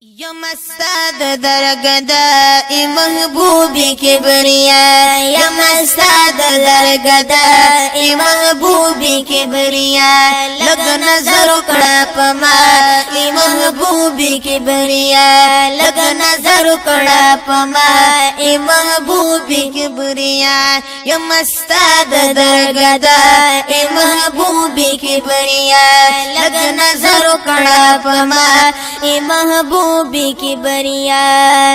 M استاد درگدا محبوبی کبریا M استاد درگدا محبوبی کبریا لگ نظر کڑا پما محبوبی کبریا لگ نظر کڑا پما محبوبی کبریا یم استاد درگدا محبوبی کبریا لگ نظر کڑا پما محبوبی کی بریا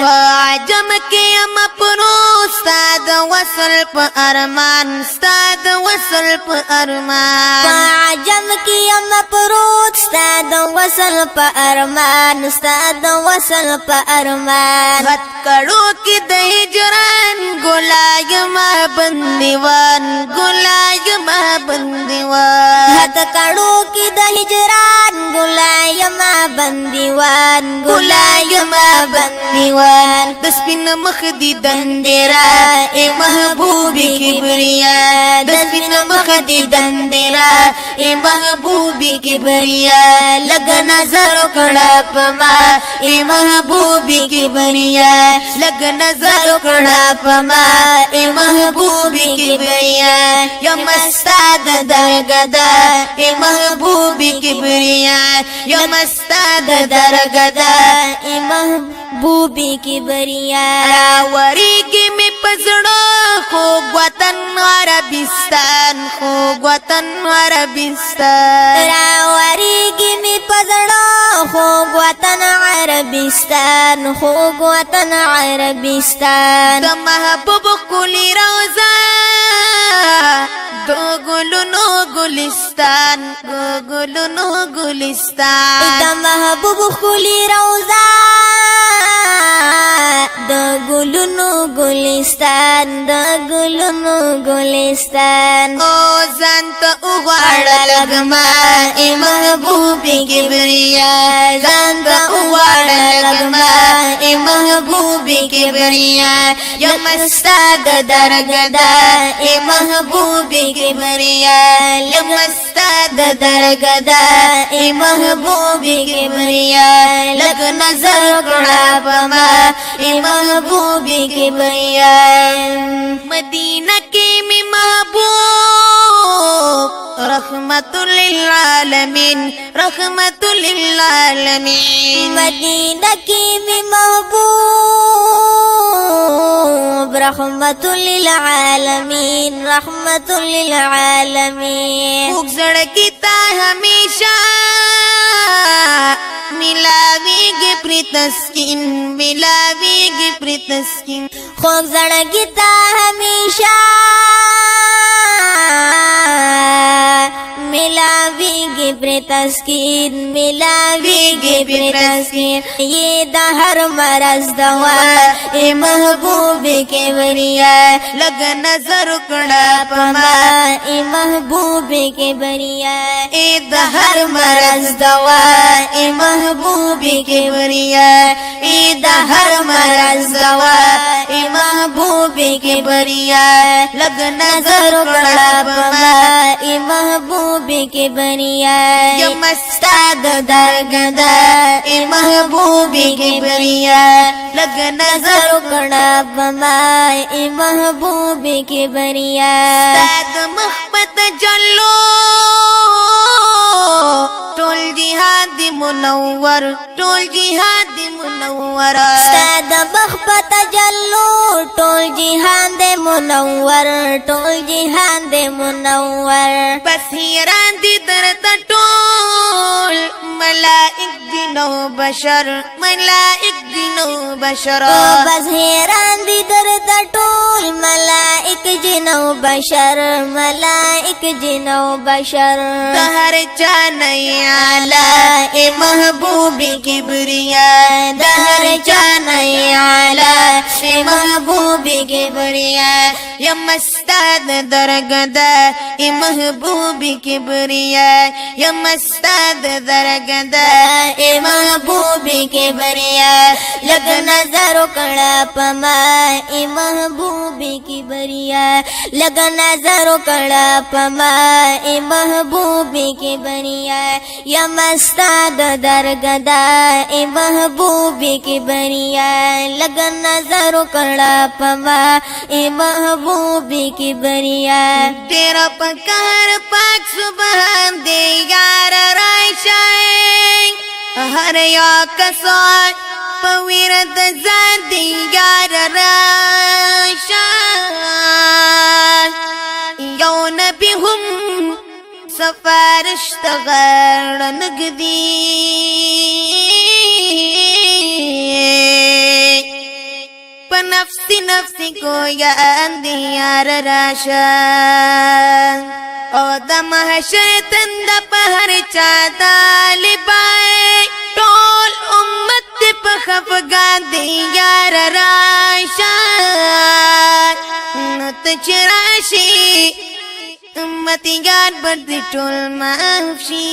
عجم کی ام پرو استاد وصل پا ارمان استاد وصل پا ارمان عجم کی ام پرو استاد وصل پا ارمان استاد وصل پا ارمان غت کڑو کی دہجران گلای ما بندیوان گلای ما بندیوان غت کڑو کی دہجران گلای ما بندیوان گلای ما بندیوان دسپن مخدی دندرا اے محبوبی کبریا دسپن مخدی دندرا اے محبوبی کبریا لگ نظر کڑا پما اے محبوبی کبریا لگ نظر کڑا پما اے محبوبی کبریا یم استاد درگدا اے محبوبی کبریا یم استاد درگدا محبوبی کی بریا راوری کی میں پزڑو خوب وطن عربستان خوب وطن عربستان راوری کی میں پزڑو خوب وطن عربستان خوب وطن عربستان دا محبوب کلی روزہ دو گلونو گلستان دو گلونو گلستان دا محبوب کلی روزہ دا گلونو گلستان دا گلونو گلستان او زانتا اغوار لگما اے محبوبی کبریا زانتا اغوار لگما اے محبوبی کبریا یم استاد درگدا اے محبوبی کبریا یم استاد درگدا اے محبوبی کبریا لگ نظر کڑا پما اے محبوبی کبریا مدینہ کی میں محبوب رحمت للعالمین رحمت للعالمین مدینہ کی میں محبوب رحمت للعالمین رحمت للعالمین خوک زڑکی تا ہمیشہ ملاوی گی پری تسکین ملاوی گی پری تسکین خوک زڑکی تا ہمیشہ ملاوی گی پری تسکین ملاوی گی پری تسکین یہ دا ہر مرض دوا اے محبوبی کبریا لگ نظر کڑا پما اے محبوبی کبریا اے دا ہر مرض دوا اے محبوبی کبریا اے دا ہر مرض دوا اے محبوبی کبریا لگ نظر کڑا پما اے محبوبی کبریا یم استاد درگدا اے محبوبی کبریا لگ نظر کڑا پما اے محبوبی کبریا استاد محبت جلو ٹول جہاد منور ٹول جہاد منور استاد محبت جلو ٹول جہاد منور ٹول جہاد منور بس حیران دی درد ٹول ملائک دینو بشر ملائک دینو بشر بس حیران دی درد ٹول ملائک جنو بشر ملائک جنو بشر دہر چانئی عالی اے محبوبی کبریا دہر چانئی عالی اے اے محبوبی کبریا یم استاد درگدا اے محبوبی کبریا یم استاد درگدا اے محبوبی کبریا لگ نظر کڑا پما اے محبوبی کبریا لگ نظر کڑا پما اے محبوبی کبریا یم استاد درگدا اے محبوبی کبریا لگ نظر کڑا پما اے محبوبی کبریا تیرا پکار پاک سبحان دے یار رائشائیں ہر یا کسان پویرد زان دے یار رائشائیں یو نبی ہم سفارش تغیر نگدی نفسی نفسی کو یا اندیار راشا او دا محشر تند پہر چادا لبائے ٹول امت پخفگان دیار راشا نت چراشی امتی یاد بردی ٹول محفشی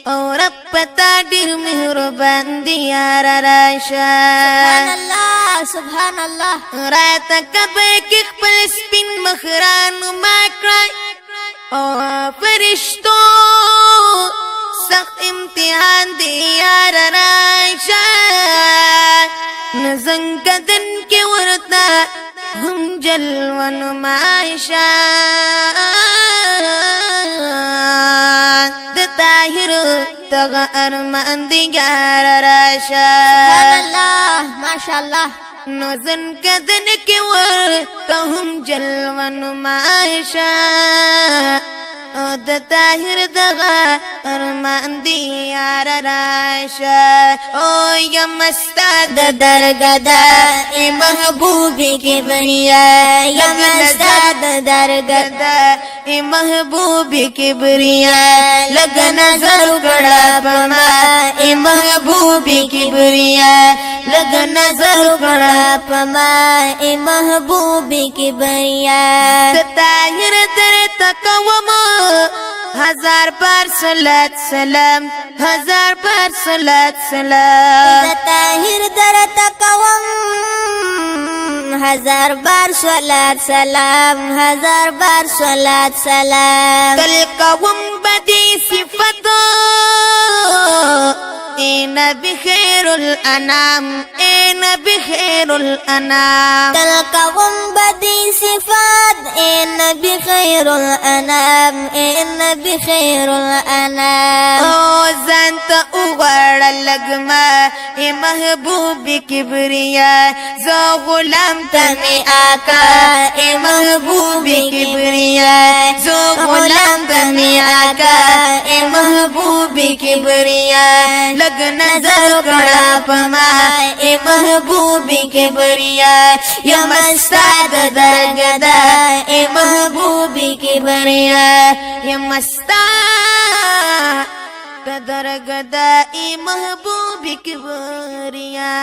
اور پتا ڈر مہربان دیار راشا سبحان اللہ سبحان اللہ رات کبے کک پل سپین مخران ماکرائی اور فرشتو سخت امتحان دیار راشا نزنگ دن کے ورطا ہم جلون معاشا طاہر تغا ارمان دیار راشا سبحان اللہ ماشاءاللہ نوزن کدن کے ورطا ہم جلون معاشا دا طاہر دغا ارمان دیار راشا او یم استاد درگدا اے محبوبی کبریا یم استاد درگدا اے محبوبی کبریا لگ نظر کڑا پما اے محبوبی کبریا لگ نظر کڑا پما اے محبوبی کبریا طاہر در تقوما ہزار بار صلاة سلام ہزار بار صلاة سلام طاہر در تقوم ہزار بار صلاة سلام ہزار بار صلاة سلام تلقوم بدی صفت اے نبی خیر الانام اے نبی خیر الانام تلقوم بدی صفات اے نبی خیر الانام اے نبی خیر الانام او زانت اغوار لگما اے محبوبی کبریا زو غلام تمی آقا اے محبوبی کبریا زو غلام تمی آقا اے محبوبی کبریا لگ نظر کڑا پما اے محبوبی کبریا یم استاد درگدا اے محبوبی کبریا یم استاد درگدا اے محبوبی کبریا